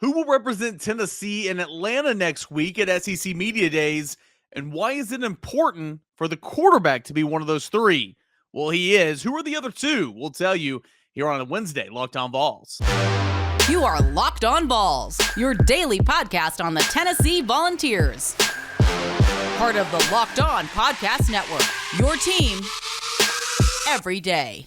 Who will represent Tennessee in Atlanta next week at SEC Media Days? And why is it important for the quarterback to be one of those three? Well, he is. Who are the other two? We'll tell you here on a Wednesday, Locked On Vols. You are Locked On Vols, your daily podcast on the Tennessee Volunteers. Part of the Locked On Podcast Network, your team every day.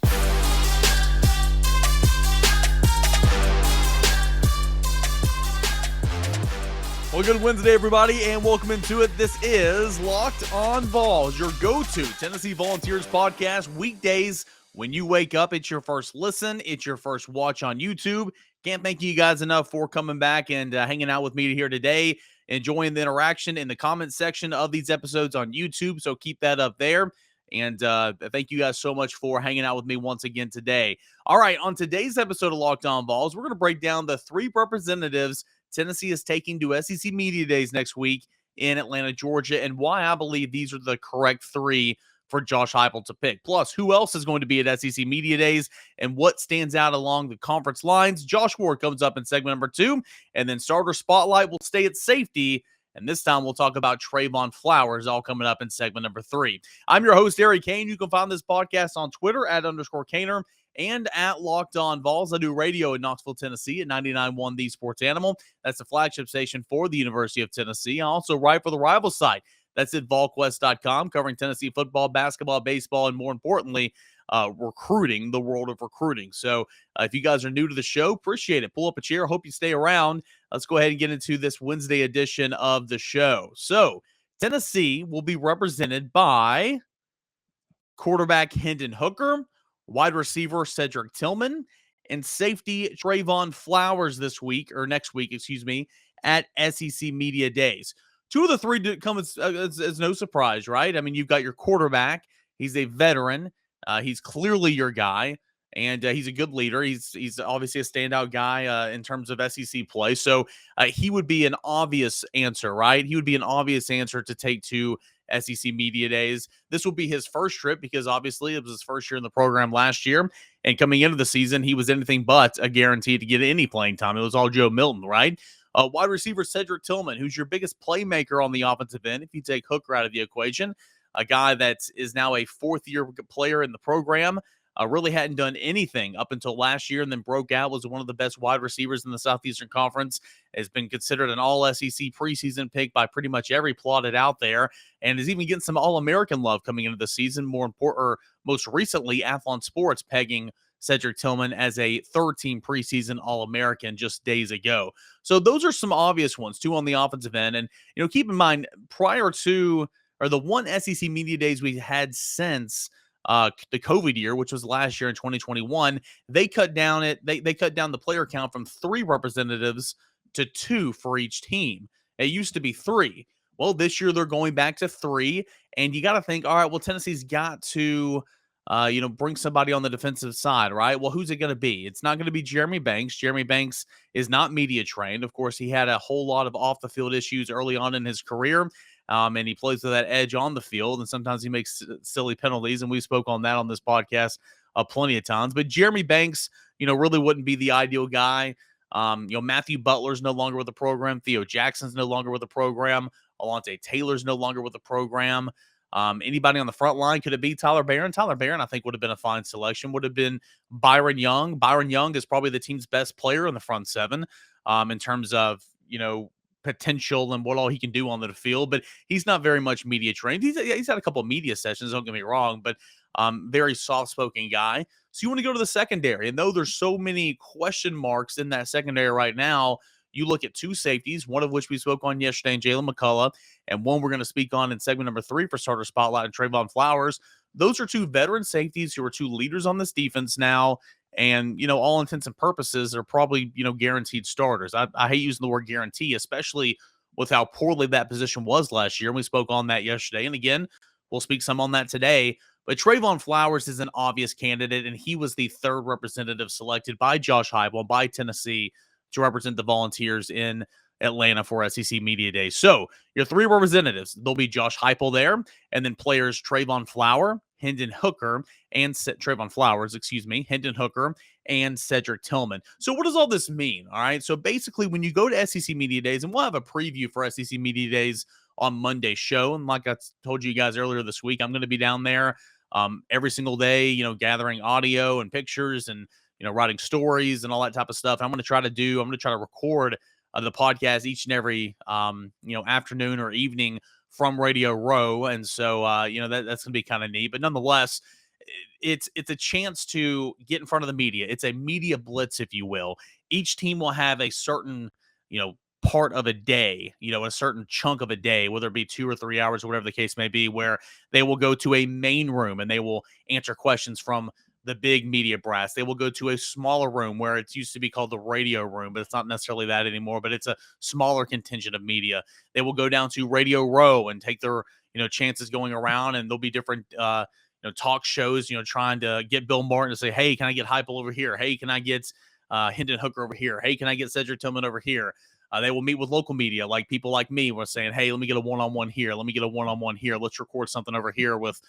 Well, good Wednesday, everybody, and welcome into it. This is Locked On Vols, your go-to Tennessee Volunteers podcast. Weekdays, when you wake up, it's your first listen, it's your first watch on YouTube. Can't thank you guys enough for coming back and hanging out with me here today, enjoying the interaction in the comment section of these episodes on YouTube, so keep that up there. And thank you guys so much for hanging out with me once again today. All right, on today's episode of Locked On Vols, we're going to break down the three representatives Tennessee is taking to SEC Media Days next week in Atlanta, Georgia, and why I believe these are the correct three for Josh Heupel to pick. Plus, who else is going to be at SEC Media Days and what stands out along the conference lines? Josh Ward comes up in segment number 2, and then Starter Spotlight will stay at safety. And this time we'll talk about Trevon Flowers, all coming up in segment number 3. I'm your host, Eric Kane. You can find this podcast on Twitter @_Kaner and at Locked On Vols. I do radio in Knoxville, Tennessee at 99.1 The Sports Animal. That's the flagship station for the University of Tennessee. I also write for the rival site. That's at volquest.com, covering Tennessee football, basketball, baseball, and more importantly, recruiting, the world of recruiting. So if you guys are new to the show, appreciate it. Pull up a chair. Hope you stay around. Let's go ahead and get into this Wednesday edition of the show. So Tennessee will be represented by quarterback Hendon Hooker, wide receiver Cedric Tillman, and safety Trevon Flowers next week, at SEC Media Days. Two of the three come as no surprise, right? I mean, you've got your quarterback. He's a veteran. He's clearly your guy, and he's a good leader. He's obviously a standout guy in terms of SEC play. So he would be an obvious answer, right? He would be an obvious answer to take to SEC Media Days. This will be his first trip because obviously it was his first year in the program last year. And coming into the season, he was anything but a guarantee to get any playing time. It was all Joe Milton, right? Wide receiver Cedric Tillman, who's your biggest playmaker on the offensive end, if you take Hooker out of the equation. A guy that is now a fourth-year player in the program. Really hadn't done anything up until last year and then broke out, was one of the best wide receivers in the Southeastern Conference, has been considered an all-SEC preseason pick by pretty much every plotted out there, and is even getting some All-American love coming into the season. Most recently, Athlon Sports pegging Cedric Tillman as a third-team preseason All-American just days ago. So those are some obvious ones, two on the offensive end. And, keep in mind, prior to, or the one SEC Media Days we had since the COVID year, which was last year in 2021, they cut down the player count from 3 representatives to 2 for each team. It used to be 3. Well, this year they're going back to 3, and you got to think, all right, well, Tennessee's got to bring somebody on the defensive side, right? Well, who's it going to be? It's not going to be Jeremy Banks. Jeremy Banks is not media trained. Of course, he had a whole lot of off-the-field issues early on in his career. And he plays with that edge on the field, and sometimes he makes silly penalties, and we spoke on that on this podcast plenty of times. But Jeremy Banks, really wouldn't be the ideal guy. Matthew Butler's no longer with the program. Theo Jackson's no longer with the program. Alontae Taylor's no longer with the program. Anybody on the front line? Could it be Tyler Barron? Tyler Barron, I think, would have been a fine selection. Would have been Byron Young. Byron Young is probably the team's best player in the front seven in terms of, potential and what all he can do on the field, but he's not very much media trained. He's had a couple of media sessions, don't get me wrong, but very soft-spoken guy. So you want to go to the secondary, and though there's so many question marks in that secondary right now, you look at 2 safeties, one of which we spoke on yesterday in Jalen McCullough, and one we're going to speak on in segment number 3 for Starter Spotlight and Trevon Flowers. Those are 2 veteran safeties who are 2 leaders on this defense now. And, all intents and purposes are probably, guaranteed starters. I hate using the word guarantee, especially with how poorly that position was last year. And we spoke on that yesterday. And again, we'll speak some on that today. But Trevon Flowers is an obvious candidate, and he was the 3rd representative selected by Josh Heupel, by Tennessee, to represent the Volunteers in Atlanta for SEC Media Day. So your 3 representatives, there'll be Josh Heupel there, and then players Trevon Flowers, Hendon Hooker, and Hendon Hooker and Cedric Tillman. So what does all this mean? All right. So basically, when you go to SEC Media Days, and we'll have a preview for SEC Media Days on Monday's show. And like I told you guys earlier this week, I'm going to be down there every single day, gathering audio and pictures and, writing stories and all that type of stuff. I'm going to try to record the podcast each and every, afternoon or evening from Radio Row. And so, that's going to be kind of neat. But nonetheless, it's a chance to get in front of the media. It's a media blitz, if you will. Each team will have a certain, part of a day, a certain chunk of a day, whether it be 2 or 3 hours or whatever the case may be, where they will go to a main room and they will answer questions from the big media brass. They will go to a smaller room where it used to be called the radio room, but it's not necessarily that anymore, but it's a smaller contingent of media. They will go down to Radio Row and take their, chances going around, and there'll be different, talk shows, trying to get Bill Martin to say, hey, can I get Heupel over here? Hey, can I get Hendon Hooker over here? Hey, can I get Cedric Tillman over here? They will meet with local media, like people like me were saying, hey, let me get a one-on-one here. Let me get a one-on-one here. Let's record something over here with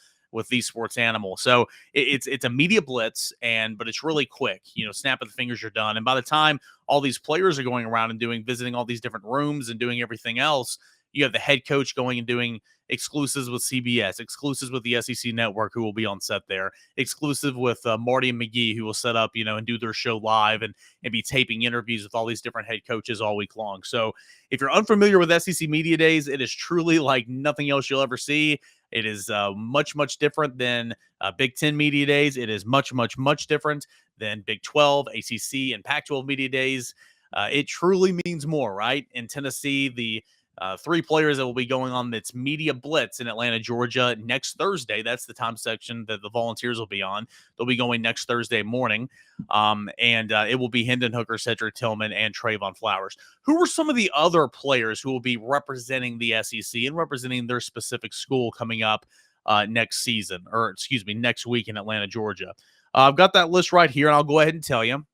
these sports animals. So it's a media blitz, but it's really quick. Snap of the fingers, you're done. And by the time all these players are going around and visiting all these different rooms and doing everything else, you have the head coach going and doing exclusives with CBS, exclusives with the SEC Network, who will be on set there, exclusive with Marty and McGee, who will set up, and do their show live and be taping interviews with all these different head coaches all week long. So if you're unfamiliar with SEC Media Days, it is truly like nothing else you'll ever see. It is much, much different than Big Ten Media Days. It is much, much, much different than Big 12, ACC, and Pac-12 Media Days. It truly means more, right? In Tennessee, the 3 players that will be going on its media blitz in Atlanta, Georgia next Thursday. That's the time section that the Volunteers will be on. They'll be going next Thursday morning. And it will be Hendon Hooker, Cedric Tillman, and Trevon Flowers. Who are some of the other players who will be representing the SEC and representing their specific school coming up next week in Atlanta, Georgia? I've got that list right here, and I'll go ahead and tell you.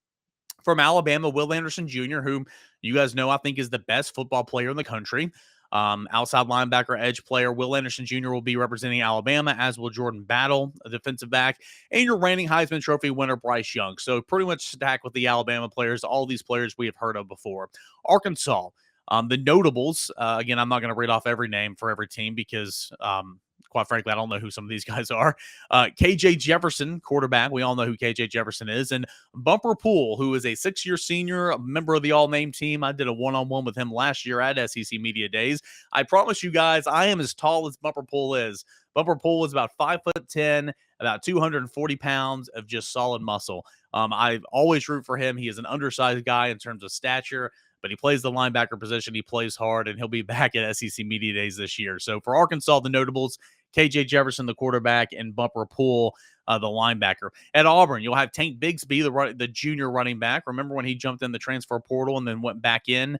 From Alabama, Will Anderson Jr., whom you guys know I think is the best football player in the country. Outside linebacker, edge player. Will Anderson Jr. will be representing Alabama, as will Jordan Battle, a defensive back, and your reigning Heisman Trophy winner, Bryce Young. So pretty much stacked with the Alabama players, all these players we have heard of before. Arkansas, the notables. Again, I'm not going to read off every name for every team because quite frankly, I don't know who some of these guys are. KJ Jefferson, quarterback. We all know who KJ Jefferson is. And Bumper Poole, who is a 6-year senior, a member of the all-name team. I did a one-on-one with him last year at SEC Media Days. I promise you guys, I am as tall as Bumper Poole is. Bumper Poole is about 5'10", about 240 pounds of just solid muscle. I always root for him. He is an undersized guy in terms of stature, but he plays the linebacker position. He plays hard, and he'll be back at SEC Media Days this year. So for Arkansas, the notables, KJ Jefferson, the quarterback, and Bumper Poole, the linebacker. At Auburn, you'll have Tank Bigsby, the junior running back. Remember when he jumped in the transfer portal and then went back in,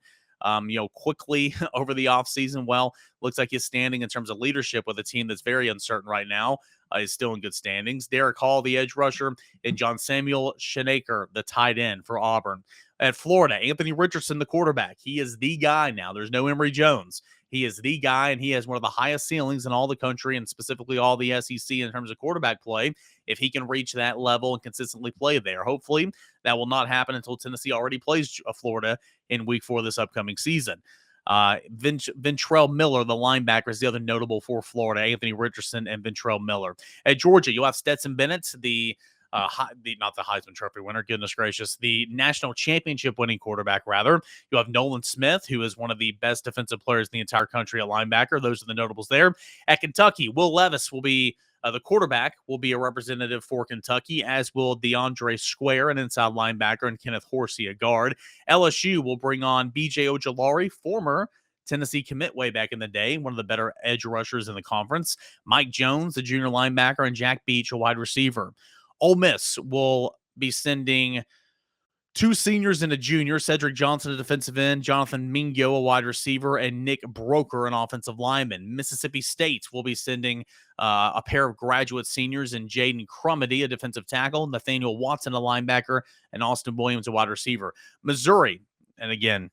quickly over the offseason? Well, looks like his standing in terms of leadership with a team that's very uncertain right now is still in good standings. Derek Hall, the edge rusher, and John Samuel Shenaker, the tight end for Auburn. At Florida, Anthony Richardson, the quarterback. He is the guy now. There's no Emory Jones. He is the guy, and he has one of the highest ceilings in all the country and specifically all the SEC in terms of quarterback play. If he can reach that level and consistently play there, hopefully that will not happen until Tennessee already plays Florida in week 4 this upcoming season. Ventrell Miller, the linebacker, is the other notable for Florida. Anthony Richardson and Ventrell Miller. At Georgia, you'll have Stetson Bennett, not the Heisman Trophy winner, goodness gracious, the national championship winning quarterback, rather. You'll have Nolan Smith, who is one of the best defensive players in the entire country at linebacker. Those are the notables there. At Kentucky, Will Levis will be the quarterback, will be a representative for Kentucky, as will DeAndre Square, an inside linebacker, and Kenneth Horsey, a guard. LSU will bring on B.J. Ojulari, former Tennessee commit way back in the day, one of the better edge rushers in the conference. Mike Jones, the junior linebacker, and Jack Beach, a wide receiver. Ole Miss will be sending 2 seniors and a junior, Cedric Johnson, a defensive end, Jonathan Mingo, a wide receiver, and Nick Broker, an offensive lineman. Mississippi State will be sending a pair of graduate seniors and Jaden Crumedy, a defensive tackle, Nathaniel Watson, a linebacker, and Austin Williams, a wide receiver. Missouri, and again,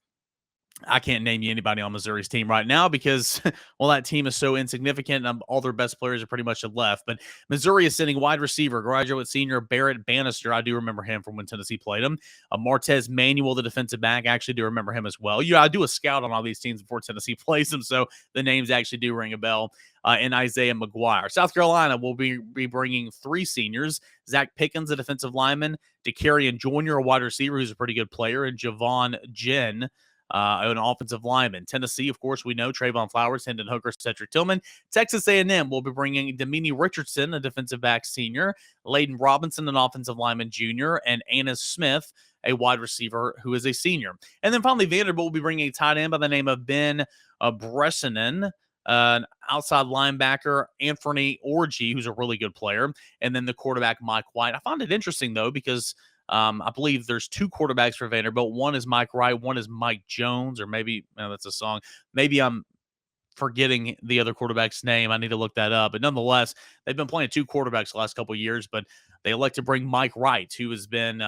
I can't name you anybody on Missouri's team right now because, well, that team is so insignificant and all their best players are pretty much have left. But Missouri is sending wide receiver, graduate senior Barrett Bannister. I do remember him from when Tennessee played him. Martez Manuel, the defensive back, I actually do remember him as well. I do a scout on all these teams before Tennessee plays them, so the names actually do ring a bell. And Isaiah McGuire. South Carolina will be bringing 3 seniors. Zach Pickens, a defensive lineman. DeCarrion Jr., a wide receiver who's a pretty good player. And Javon Jen, an offensive lineman. Tennessee, of course, we know Trevon Flowers, Hendon Hooker, Cedric Tillman. Texas A&M will be bringing Damini Richardson, a defensive back senior, Layden Robinson, an offensive lineman junior, and Anna Smith, a wide receiver who is a senior. And then finally, Vanderbilt will be bringing a tight end by the name of Ben Bresnanen, an outside linebacker, Anthony Orji, who's a really good player, and then the quarterback, Mike White. I found it interesting, though, because I believe there's 2 quarterbacks for Vanderbilt. One is Mike Wright, one is Mike Jones, or maybe that's a song. Maybe I'm forgetting the other quarterback's name. I need to look that up. But nonetheless, they've been playing 2 quarterbacks the last couple of years, but they elect to bring Mike Wright, who has been,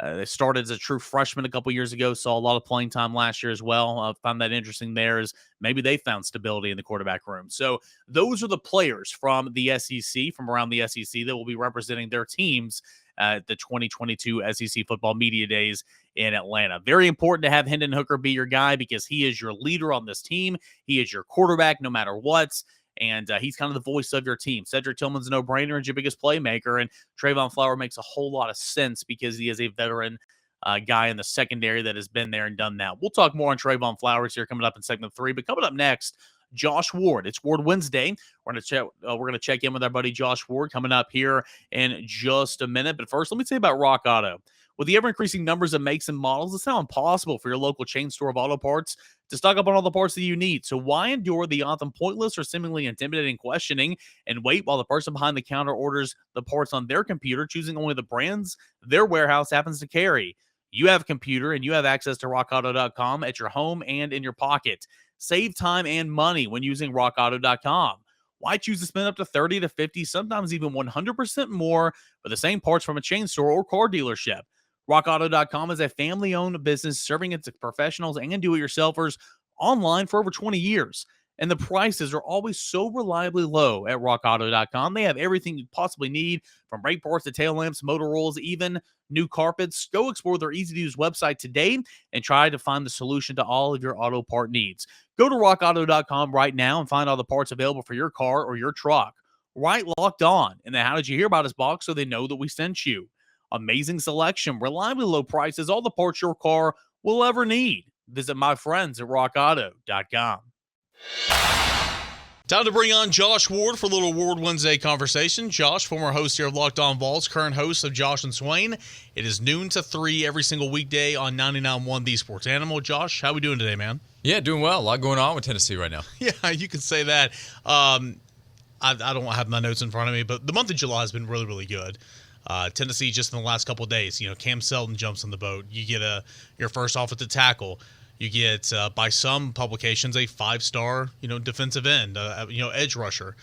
they started as a true freshman a couple years ago, saw a lot of playing time last year as well. I found that interesting there is maybe they found stability in the quarterback room. So those are the players from the SEC, from around the SEC, that will be representing their teams at the 2022 SEC Football Media Days in Atlanta. Very important to have Hendon Hooker be your guy because he is your leader on this team. He is your quarterback no matter what. And he's kind of the voice of your team. Cedric Tillman's a no-brainer and your biggest playmaker. And Trevon Flowers makes a whole lot of sense because he is a veteran guy in the secondary that has been there and done that. We'll talk more on Trevon Flowers here coming up in segment 3. But coming up next, Josh Ward. It's Ward Wednesday. We're going to check in with our buddy Josh Ward coming up here in just a minute. But first, let me tell you about Rock Auto. With the ever-increasing numbers of makes and models, it's now impossible for your local chain store of auto parts to stock up on all the parts that you need. So why endure the often pointless or seemingly intimidating questioning and wait while the person behind the counter orders the parts on their computer, choosing only the brands their warehouse happens to carry? You have a computer and you have access to rockauto.com at your home and in your pocket. Save time and money when using rockauto.com. Why choose to spend up to 30 to 50, sometimes even 100% more for the same parts from a chain store or car dealership? RockAuto.com is a family-owned business serving its professionals and do-it-yourselfers online for over 20 years. And the prices are always so reliably low at RockAuto.com. They have everything you possibly need, from brake parts to tail lamps, motor rolls, even new carpets. Go explore their easy-to-use website today and try to find the solution to all of your auto part needs. Go to RockAuto.com right now and find all the parts available for your car or your truck. Right Locked On in the How Did You Hear About Us box so they know that we sent you. Amazing selection, reliably low prices, all the parts your car will ever need. Visit my friends at rockauto.com. Time to bring on Josh Ward for a little Ward Wednesday conversation. Josh, former host here of Locked On Vols, current host of Josh and Swain. It is noon to 3 every single weekday on 99.1 The Sports Animal. Josh, how we doing today, man? Yeah, doing well. A lot going on with Tennessee right now. Yeah, you could say that. I don't have my notes in front of me, but the month of July has been really, really good. Tennessee, just in the last couple of days, Cam Selton jumps on the boat. You get your first offensive tackle. You get, by some publications, a 5-star, defensive end, edge rusher.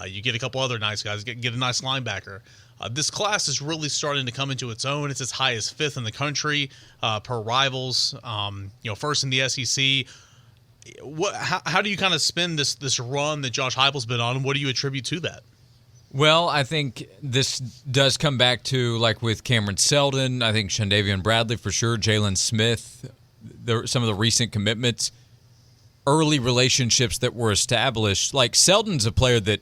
You get a couple other nice guys. Get a nice linebacker. This class is really starting to come into its own. It's as high as 5th in the country per Rivals. First in the SEC. How do you kind of spin this run that Josh Heupel's been on, and what do you attribute to that? Well, I think this does come back to, like with Cameron Selden, I think Shandavian Bradley for sure, Jalen Smith, some of the recent commitments, early relationships that were established. Like Selden's a player that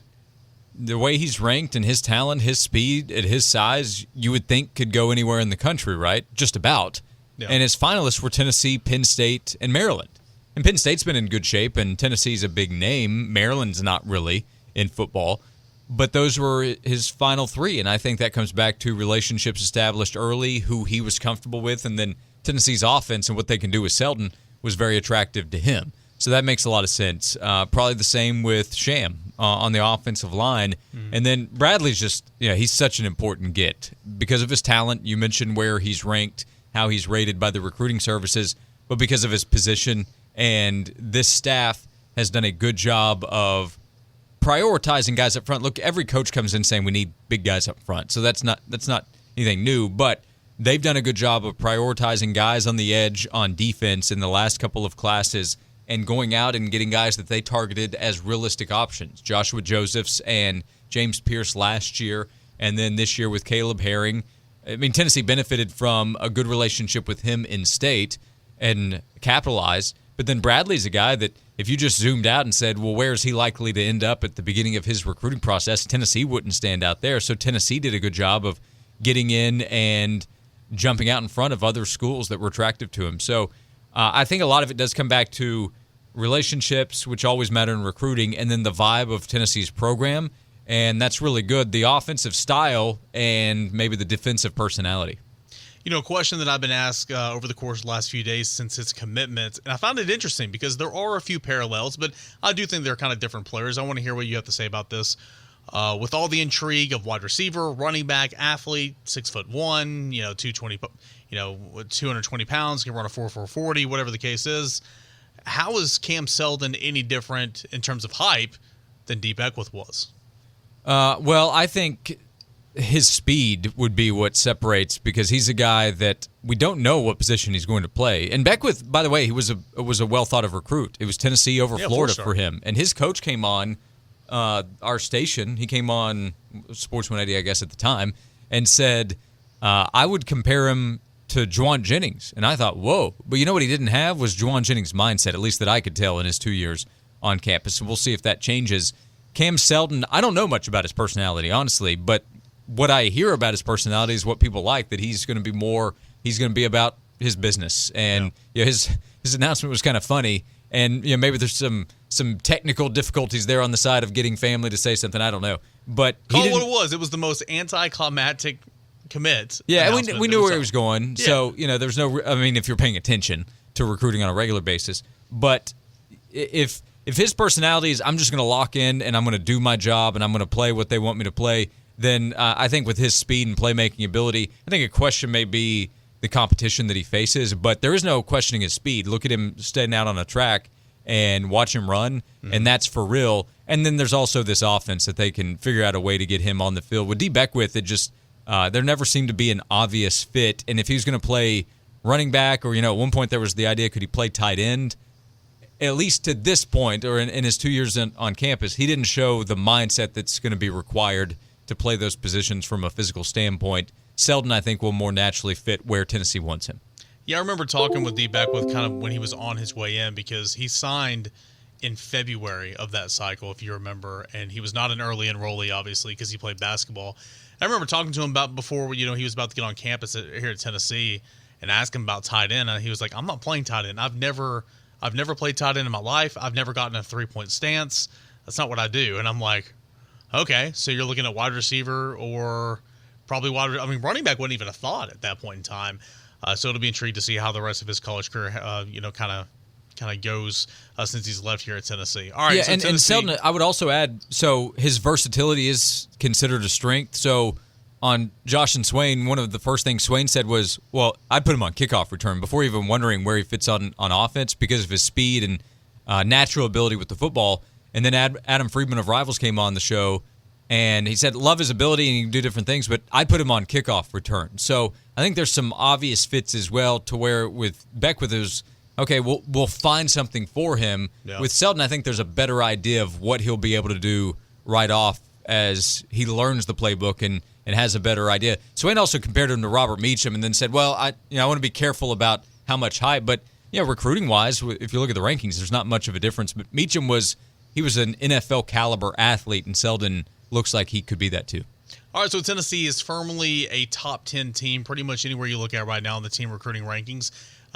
the way he's ranked and his talent, his speed, at his size, you would think could go anywhere in the country, right? Just about. Yeah. And his finalists were Tennessee, Penn State, and Maryland. And Penn State's been in good shape, and Tennessee's a big name. Maryland's not really in football. But those were his final 3, and I think that comes back to relationships established early, who he was comfortable with, and then Tennessee's offense and what they can do with Selden was very attractive to him. So that makes a lot of sense. Probably the same with Sham on the offensive line. Mm-hmm. And then Bradley's just, he's such an important get. Because of his talent, you mentioned where he's ranked, how he's rated by the recruiting services, but because of his position, and this staff has done a good job of prioritizing guys up front. Look, every coach comes in saying we need big guys up front, so that's not anything new. But they've done a good job of prioritizing guys on the edge on defense in the last couple of classes and going out and getting guys that they targeted as realistic options. Joshua Josephs and James Pierce last year, and then this year with Caleb Herring. I mean, Tennessee benefited from a good relationship with him in state and capitalized. But then Bradley's a guy that if you just zoomed out and said, well, where is he likely to end up at the beginning of his recruiting process, Tennessee wouldn't stand out there. So Tennessee did a good job of getting in and jumping out in front of other schools that were attractive to him. So I think a lot of it does come back to relationships, which always matter in recruiting, and then the vibe of Tennessee's program. And that's really good. The offensive style and maybe the defensive personality. You know, a question that I've been asked over the course of the last few days since his commitment, and I found it interesting because there are a few parallels, but I do think they're kind of different players. I want to hear what you have to say about this. With all the intrigue of wide receiver, running back, athlete, 6'1", 220, 220 pounds, can run a 4.40, whatever the case is. How is Cam Seldon any different in terms of hype than D. Beckwith was? Well, I think his speed would be what separates, because he's a guy that we don't know what position he's going to play. And Beckwith, by the way, he was a well thought of recruit. It was Tennessee over Florida for him. And his coach came on our station. He came on Sports 180, I guess, at the time, and said, I would compare him to Juwan Jennings. And I thought, whoa. But you know what he didn't have was Juwan Jennings' mindset, at least that I could tell in his 2 years on campus. And we'll see if that changes. Cam Seldon, I don't know much about his personality, honestly, but what I hear about his personality is what people like, that he's going to be about his business. And his announcement was kind of funny. And maybe there's some technical difficulties there on the side of getting family to say something. I don't know. But call it what it was. It was the most anticlimactic commit. Yeah, we knew where he was going. Yeah. So, there's no – I mean, if you're paying attention to recruiting on a regular basis. But if his personality is I'm just going to lock in and I'm going to do my job and I'm going to play what they want me to play, then I think with his speed and playmaking ability, I think a question may be the competition that he faces, but there is no questioning his speed. Look at him standing out on a track and watch him run, and that's for real. And then there's also this offense that they can figure out a way to get him on the field. With D. Beckwith, it just there never seemed to be an obvious fit. And if he was going to play running back, or at one point there was the idea, could he play tight end? At least to this point, or in his 2 years on campus, he didn't show the mindset that's going to be required to play those positions from a physical standpoint. Seldon, I think, will more naturally fit where Tennessee wants him. Yeah, I remember talking with D. Beckwith kind of when he was on his way in, because he signed in February of that cycle, if you remember, and he was not an early enrollee, obviously, because he played basketball. I remember talking to him about before, he was about to get on campus here at Tennessee, and asked him about tight end, and he was like, I'm not playing tight end. I've never played tight end in my life. I've never gotten a three-point stance. That's not what I do. And I'm like, okay, so you're looking at wide receiver or probably running back wasn't even a thought at that point in time. So it'll be intrigued to see how the rest of his college career, kind of goes since he's left here at Tennessee. All right, yeah, so and Seldon, I would also add, so his versatility is considered a strength. So on Josh and Swain, one of the first things Swain said was, well, I'd put him on kickoff return before even wondering where he fits on offense because of his speed and natural ability with the football. And then Adam Friedman of Rivals came on the show, and he said, love his ability and he can do different things, but I'd put him on kickoff return. So I think there's some obvious fits as well, to where with Beckwith it was, okay, we'll find something for him. Yeah. With Seldon, I think there's a better idea of what he'll be able to do right off as he learns the playbook and has a better idea. Swain also compared him to Robert Meacham and then said, well, I want to be careful about how much hype, but recruiting-wise, if you look at the rankings, there's not much of a difference. But Meacham was an NFL caliber athlete, and Seldon looks like he could be that too. All right, so Tennessee is firmly a top 10 team pretty much anywhere you look at right now in the team recruiting rankings.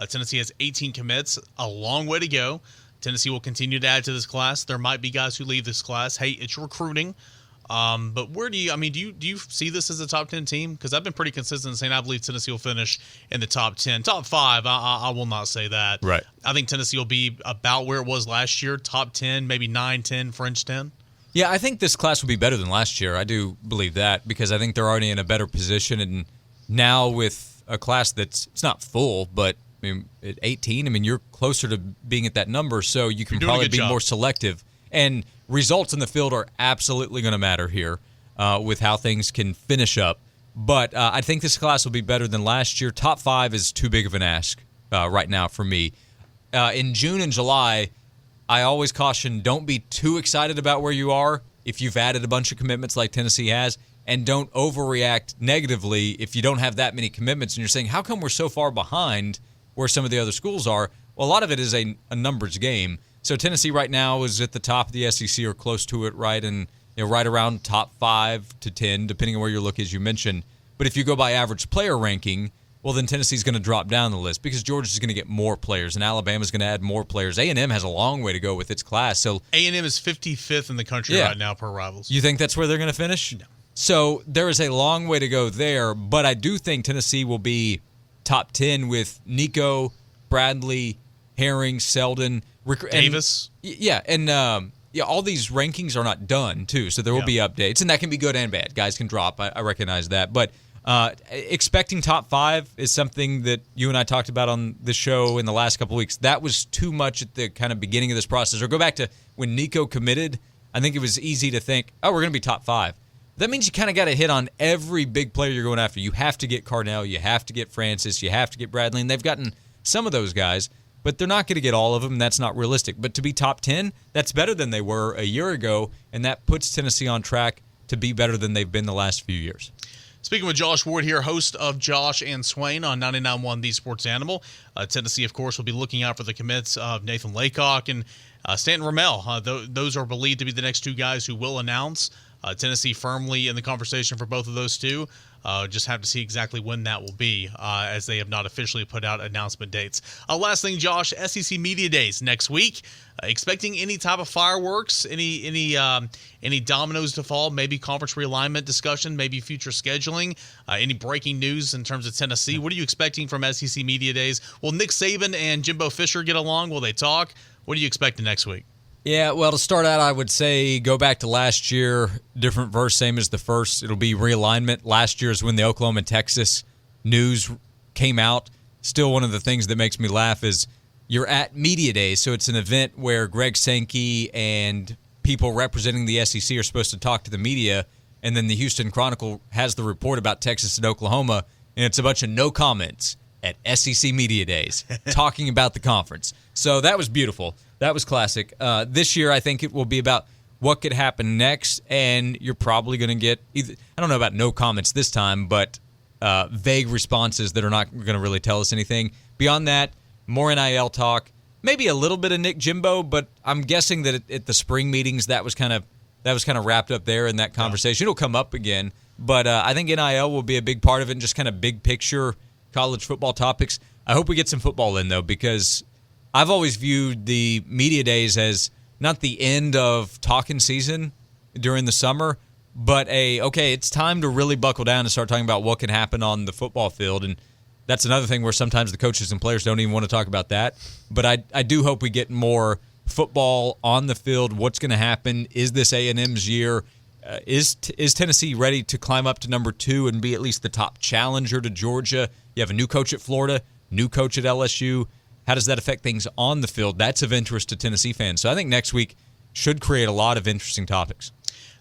Tennessee has 18 commits, a long way to go. Tennessee will continue to add to this class. There might be guys who leave this class. Hey, it's recruiting. But where do you see this as a top 10 team? Because I've been pretty consistent in saying I believe Tennessee will finish in the top 10. Top 5, I will not say that. Right. I think Tennessee will be about where it was last year, top 10, maybe 9, 10, French 10. Yeah, I think this class will be better than last year. I do believe that, because I think they're already in a better position. And now with a class it's not full, but at 18, you're closer to being at that number, so you can probably be more selective. And results in the field are absolutely going to matter here with how things can finish up. But I think this class will be better than last year. Top 5 is too big of an ask right now for me. In June and July, I always caution, don't be too excited about where you are if you've added a bunch of commitments like Tennessee has, and don't overreact negatively if you don't have that many commitments and you're saying, how come we're so far behind where some of the other schools are? Well, a lot of it is a numbers game. So Tennessee right now is at the top of the SEC or close to it, right? And right around top 5 to 10, depending on where you look, as you mentioned. But if you go by average player ranking, well, then Tennessee's going to drop down the list because Georgia's going to get more players and Alabama's going to add more players. A&M has a long way to go with its class. So A&M is 55th in the country right now per Rivals. You think that's where they're going to finish? No. So there is a long way to go there, but I do think Tennessee will be top 10 with Nico, Bradley, Herring, Selden, Davis. And all these rankings are not done, too, so there will be updates, and that can be good and bad. Guys can drop. I recognize that. But expecting top 5 is something that you and I talked about on the show in the last couple of weeks. That was too much at the kind of beginning of this process. Or go back to when Nico committed. I think it was easy to think, oh, we're going to be top 5. That means you kind of got to hit on every big player you're going after. You have to get Carnell. You have to get Francis. You have to get Bradley. And they've gotten some of those guys, but they're not going to get all of them, and that's not realistic. But to be top 10, that's better than they were a year ago, and that puts Tennessee on track to be better than they've been the last few years. Speaking with Josh Ward here, host of Josh and Swain on 99.1 The Sports Animal. Tennessee, of course, will be looking out for the commits of Nathan Laycock and Stanton Ramel. Those are believed to be the next 2 guys who will announce. Tennessee firmly in the conversation for both of those 2. Just have to see exactly when that will be, as they have not officially put out announcement dates. Last thing, Josh, SEC Media Days next week. Expecting any type of fireworks, any dominoes to fall, maybe conference realignment discussion, maybe future scheduling, any breaking news in terms of Tennessee. What are you expecting from SEC Media Days? Will Nick Saban and Jimbo Fisher get along? Will they talk? What are you expecting next week? Yeah, well, to start out, I would say go back to last year, different verse, same as the first. It'll be realignment. Last year is when the Oklahoma and Texas news came out. Still, one of the things that makes me laugh is you're at Media Days, so it's an event where Greg Sankey and people representing the SEC are supposed to talk to the media, and then the Houston Chronicle has the report about Texas and Oklahoma, and it's a bunch of no comments at SEC Media Days talking about the conference. So that was beautiful. That was classic. This year, I think it will be about what could happen next, and you're probably going to get either, I don't know about no comments this time, but vague responses that are not going to really tell us anything. Beyond that, more NIL talk, maybe a little bit of Nick Jimbo, but I'm guessing that at the spring meetings that was kind of wrapped up there in that conversation. It'll come up again, but I think NIL will be a big part of it, and just kind of big picture college football topics. I hope we get some football in, though, because I've always viewed the media days as not the end of talking season during the summer, but it's time to really buckle down and start talking about what can happen on the football field. And that's another thing where sometimes the coaches and players don't even want to talk about that. But I do hope we get more football on the field. What's going to happen? Is this A&M's year? Is Tennessee ready to climb up to number 2 and be at least the top challenger to Georgia? You have a new coach at Florida, new coach at LSU. How does that affect things on the field? That's of interest to Tennessee fans. So I think next week should create a lot of interesting topics.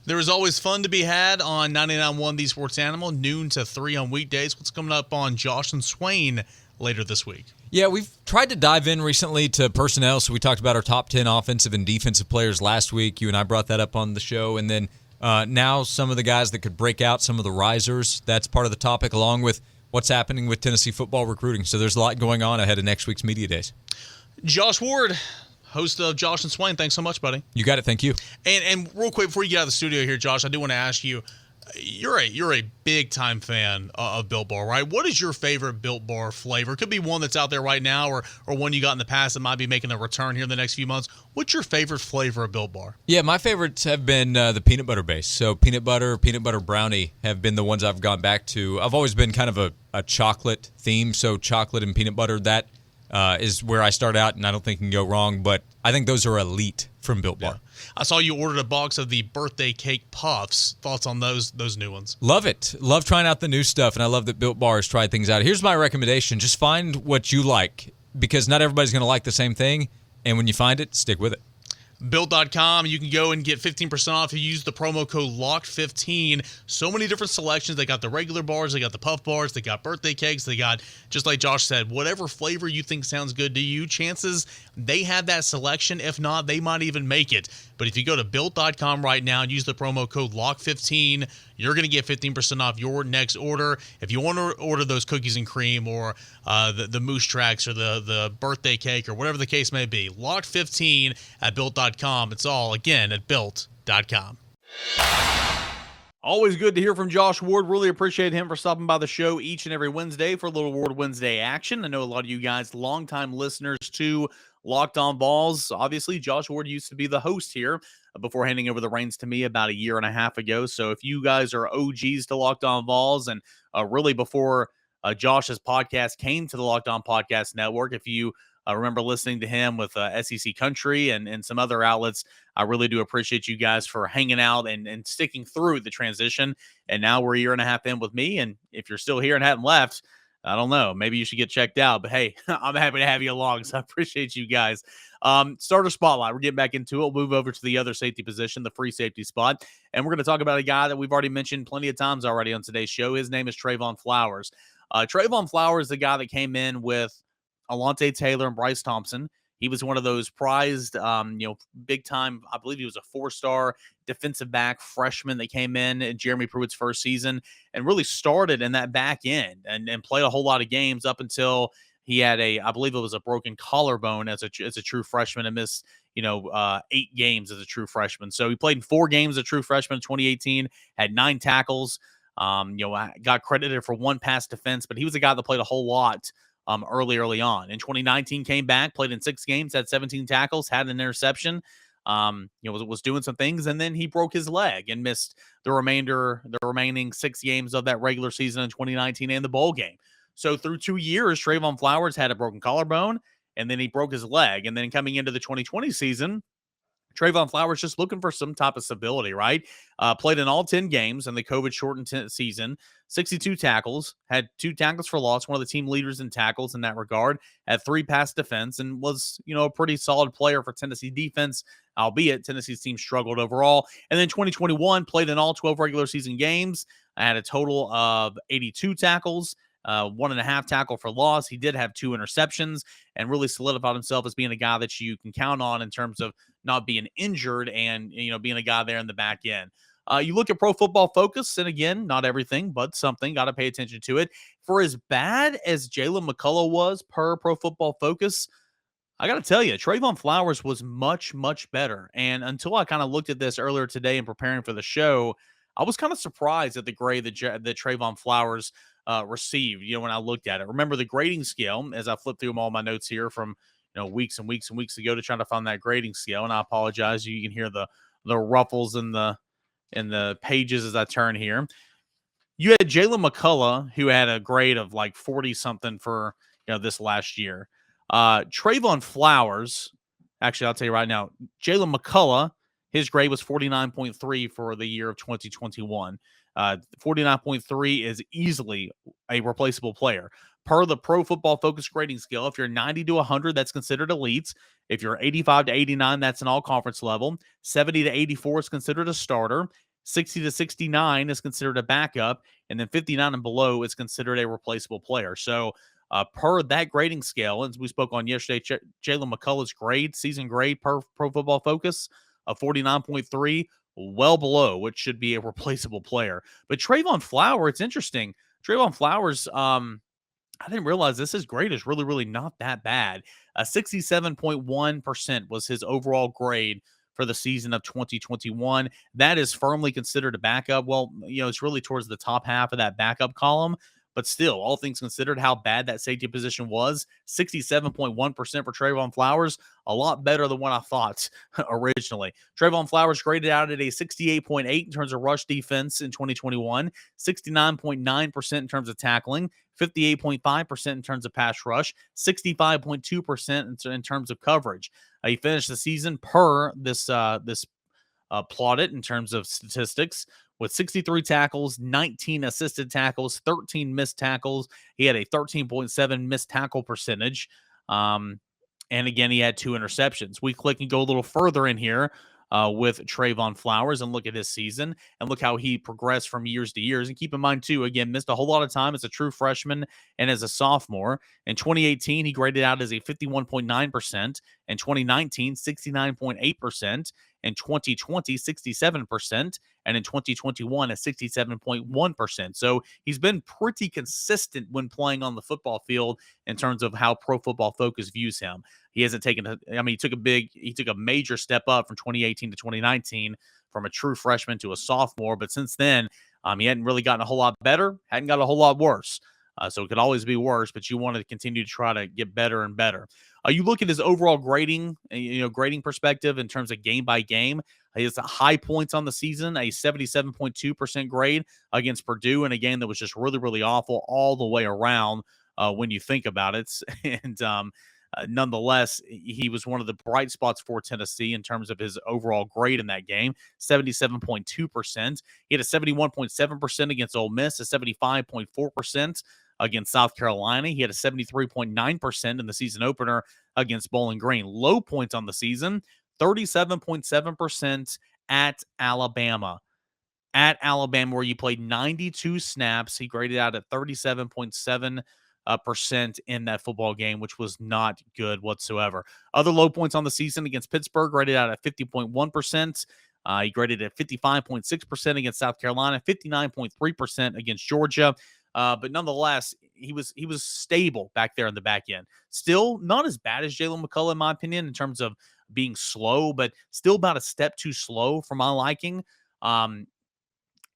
There is always fun to be had on 99.1 The Sports Animal, noon to 3 on weekdays. What's coming up on Josh and Swain later this week? Yeah, we've tried to dive in recently to personnel. So we talked about our top 10 offensive and defensive players last week. You and I brought that up on the show. And then now some of the guys that could break out, some of the risers. That's part of the topic, along with what's happening with Tennessee football recruiting. So there's a lot going on ahead of next week's Media Days. Josh Ward, host of Josh and Swain, thanks so much, buddy. You got it. Thank you. And real quick, before you get out of the studio here, Josh, I do want to ask you, you're a big-time fan of Built Bar, right? What is your favorite Built Bar flavor? It could be one that's out there right now or one you got in the past that might be making a return here in the next few months. What's your favorite flavor of Built Bar? Yeah, my favorites have been the peanut butter base. So peanut butter brownie have been the ones I've gone back to. I've always been kind of a chocolate theme, so chocolate and peanut butter, that is where I start out, and I don't think you can go wrong. But I think those are elite from Built Bar. Yeah. I saw you ordered a box of the birthday cake puffs. Thoughts on those new ones? Love it. Love trying out the new stuff, and I love that Built Bar has tried things out. Here's my recommendation. Just find what you like, because not everybody's going to like the same thing, and when you find it, stick with it. Built.com, you can go and get 15% off if you use the promo code LOCKED15. So many different selections. They got the regular bars, they got the puff bars, they got birthday cakes, they got, just like Josh said, whatever flavor you think sounds good to you, chances they have that selection. If not, they might even make it. But if you go to Built.com right now and use the promo code LOCK15, you're going to get 15% off your next order. If you want to order those cookies and cream or the moose tracks or the birthday cake or whatever the case may be, LOCK15 at Built.com. It's all, again, at Built.com. Always good to hear from Josh Ward. Really appreciate him for stopping by the show each and every Wednesday for a little Ward Wednesday action. I know a lot of you guys, longtime listeners to Locked On Vols. Obviously, Josh Ward used to be the host here before handing over the reins to me about a year and a half ago. So if you guys are OGs to Locked On Vols and really before Josh's podcast came to the Locked On Podcast Network, if you remember listening to him with SEC Country and some other outlets, I really do appreciate you guys for hanging out and sticking through the transition. And now we're a year and a half in with me. And if you're still here and haven't left, I don't know, maybe you should get checked out. But hey, I'm happy to have you along. So I appreciate you guys. Starter spotlight. We're getting back into it. We'll move over to the other safety position, the free safety spot. And we're going to talk about a guy that we've already mentioned plenty of times already on today's show. His name is Trevon Flowers. Trevon Flowers, the guy that came in with Alontae Taylor and Bryce Thompson. He was one of those prized, big time. I believe he was a 4-star defensive back freshman that came in Jeremy Pruitt's first season and really started in that back end and played a whole lot of games up until he had I believe it was a broken collarbone as a true freshman and missed, 8 games as a true freshman. So he played in 4 games as a true freshman in 2018, had 9 tackles, got credited for 1 pass defense, but he was a guy that played a whole lot early on. In 2019, came back, played in 6 games, had 17 tackles, had an interception, was doing some things, and then he broke his leg and missed the remaining 6 games of that regular season in 2019 and the bowl game. So through 2 years, Trevon Flowers had a broken collarbone, and then he broke his leg. And then coming into the 2020 season, Trevon Flowers just looking for some type of stability, right? Played in all 10 games in the COVID-shortened season, 62 tackles, had 2 tackles for loss, one of the team leaders in tackles in that regard, had 3 pass defense, and was, a pretty solid player for Tennessee defense, albeit Tennessee's team struggled overall. And then 2021, played in all 12 regular season games, had a total of 82 tackles, 1.5 tackle for loss. He did have 2 interceptions and really solidified himself as being a guy that you can count on in terms of not being injured and, being a guy there in the back end. You look at Pro Football Focus, and again, not everything, but something. Got to pay attention to it. For as bad as Jalen McCullough was per Pro Football Focus, I got to tell you, Trevon Flowers was much, much better. And until I kind of looked at this earlier today in preparing for the show, I was kind of surprised at the grade that Trevon Flowers received, when I looked at it. Remember the grading scale, as I flipped through all my notes here from, weeks and weeks and weeks ago to try to find that grading scale. And I apologize. You can hear the ruffles in the pages as I turn here. You had Jalen McCullough, who had a grade of like 40 something for, this last year. Trevon Flowers, actually, I'll tell you right now, Jalen McCullough, his grade was 49.3 for the year of 2021. 49.3 is easily a replaceable player. Per the Pro Football Focus grading scale, if you're 90 to 100, that's considered elite. If you're 85 to 89, that's an all-conference level. 70 to 84 is considered a starter. 60 to 69 is considered a backup. And then 59 and below is considered a replaceable player. So per that grading scale, as we spoke on yesterday, Jalen McCullough's grade, season grade per Pro Football Focus of 49.3, well below what should be a replaceable player. But Trevon Flowers, it's interesting. Trevon Flowers, I didn't realize his grade is really, really not that bad. 67.1% was his overall grade for the season of 2021. That is firmly considered a backup. Well, it's really towards the top half of that backup column. But still, all things considered, how bad that safety position was, 67.1% for Trevon Flowers, a lot better than what I thought originally. Trevon Flowers graded out at a 68.8 in terms of rush defense in 2021, 69.9% in terms of tackling, 58.5% in terms of pass rush, 65.2% in terms of coverage. He finished the season per this plotted in terms of statistics with 63 tackles, 19 assisted tackles, 13 missed tackles. He had a 13.7 missed tackle percentage. And again, he had 2 interceptions. We click and go a little further in here with Trevon Flowers and look at his season and look how he progressed from years to years. And keep in mind, too, again, missed a whole lot of time as a true freshman and as a sophomore. In 2018, he graded out as a 51.9%. In 2019, 69.8%. In 2020, 67%. And in 2021, a 67.1%. So he's been pretty consistent when playing on the football field in terms of how Pro Football Focus views him. He hasn't taken he took a major step up from 2018 to 2019 from a true freshman to a sophomore. But since then, he hadn't really gotten a whole lot better, hadn't got a whole lot worse. So it could always be worse, but you want to continue to try to get better and better. You look at his overall grading, grading perspective in terms of game by game. He has high points on the season, a 77.2% grade against Purdue in a game that was just really, really awful all the way around when you think about it. And nonetheless, he was one of the bright spots for Tennessee in terms of his overall grade in that game, 77.2%. He had a 71.7% against Ole Miss, a 75.4% against South Carolina. He had a 73.9% in the season opener against Bowling Green. Low points on the season, 37.7% at Alabama. At Alabama, where you played 92 snaps, he graded out at 37.7% in that football game, which was not good whatsoever. Other low points on the season against Pittsburgh, graded out at 50.1%. He graded at 55.6% against South Carolina, 59.3% against Georgia. But nonetheless, he was stable back there in the back end. Still not as bad as Jalen McCullough, in my opinion, in terms of being slow, but still about a step too slow for my liking.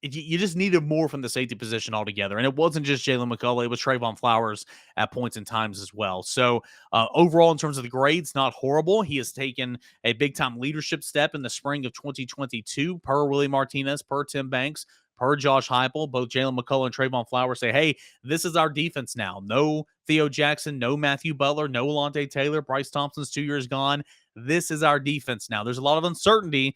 You just needed more from the safety position altogether. And it wasn't just Jalen McCullough. It was Trevon Flowers at points and times as well. So overall, in terms of the grades, not horrible. He has taken a big-time leadership step in the spring of 2022 per Willie Martinez, per Tim Banks, per Josh Heupel. Both Jalen McCullough and Trevon Flowers say, hey, this is our defense now. No Theo Jackson, no Matthew Butler, no Alontae Taylor. Bryce Thompson's 2 years gone. This is our defense now. There's a lot of uncertainty.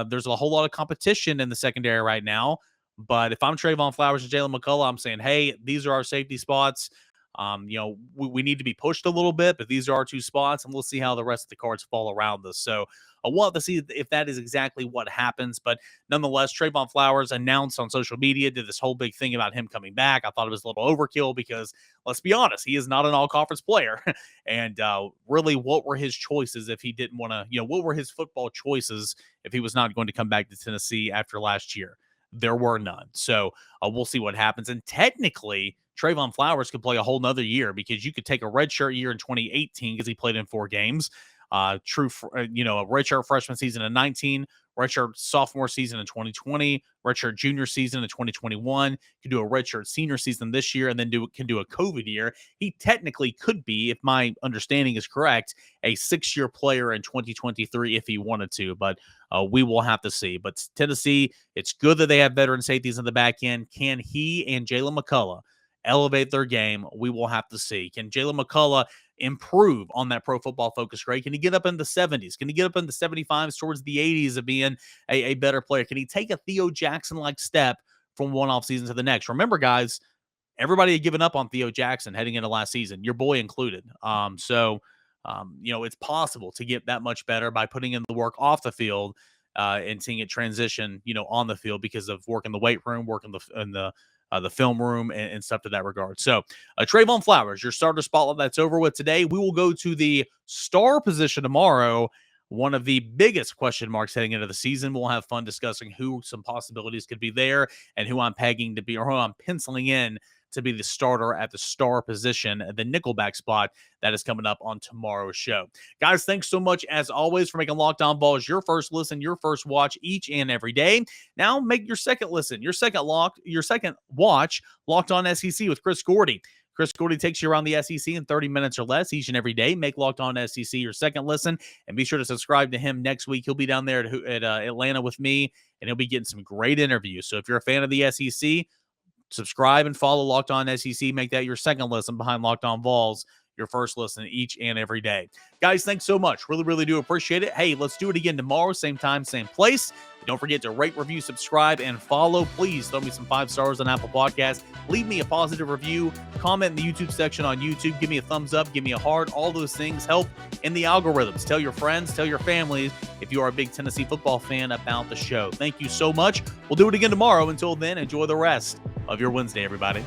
There's a whole lot of competition in the secondary right now. But if I'm Trevon Flowers and Jalen McCullough, I'm saying, hey, these are our safety spots. We need to be pushed a little bit, but these are our 2 spots, and we'll see how the rest of the cards fall around us. So we'll have to see if that is exactly what happens. But nonetheless, Trevon Flowers announced on social media, did this whole big thing about him coming back. I thought it was a little overkill because, let's be honest, he is not an all-conference player. And really, what were his choices if he didn't want to, what were his football choices if he was not going to come back to Tennessee after last year? There were none. So we'll see what happens. And technically, Trevon Flowers could play a whole nother year because you could take a redshirt year in 2018 because he played in 4 games. A redshirt freshman season in 19, redshirt sophomore season in 2020, redshirt junior season in 2021. Could do a redshirt senior season this year, and then can do a COVID year. He technically could be, if my understanding is correct, a 6-year player in 2023 if he wanted to. But we will have to see. But Tennessee, it's good that they have veteran safeties in the back end. Can he and Jalen McCullough elevate their game? We will have to see. Can Jalen McCullough improve on that Pro Football Focus grade? Can he get up in the 70s? Can he get up in the 75s towards the 80s of being a better player? Can he take a Theo Jackson-like step from one offseason to the next? Remember, guys, everybody had given up on Theo Jackson heading into last season, your boy included. It's possible to get that much better by putting in the work off the field and seeing it transition, on the field because of work in the weight room, work in the film room and stuff to that regard. So Trevon Flowers, your starter spotlight, that's over with today. We will go to the star position tomorrow. One of the biggest question marks heading into the season. We'll have fun discussing who some possibilities could be there and who I'm pegging to be, or who I'm penciling in to be the starter at the star position, the nickelback spot that is coming up on tomorrow's show. Guys, thanks so much, as always, for making Locked On Vols your first listen, your first watch each and every day. Now make your second listen, your second watch, Locked On SEC with Chris Gordy. Chris Gordy takes you around the SEC in 30 minutes or less each and every day. Make Locked On SEC your second listen, and be sure to subscribe to him next week. He'll be down there at Atlanta with me, and he'll be getting some great interviews. So if you're a fan of the SEC, subscribe and follow Locked On SEC. Make that your second listen behind Locked On Vols, your first listen each and every day. Guys, thanks so much. Really, really do appreciate it. Hey, let's do it again tomorrow, same time, same place. Don't forget to rate, review, subscribe, and follow. Please throw me some 5 stars on Apple Podcasts. Leave me a positive review. Comment in the YouTube section on YouTube. Give me a thumbs up. Give me a heart. All those things help in the algorithms. Tell your friends. Tell your families if you are a big Tennessee football fan about the show. Thank you so much. We'll do it again tomorrow. Until then, enjoy the rest of your Wednesday, everybody.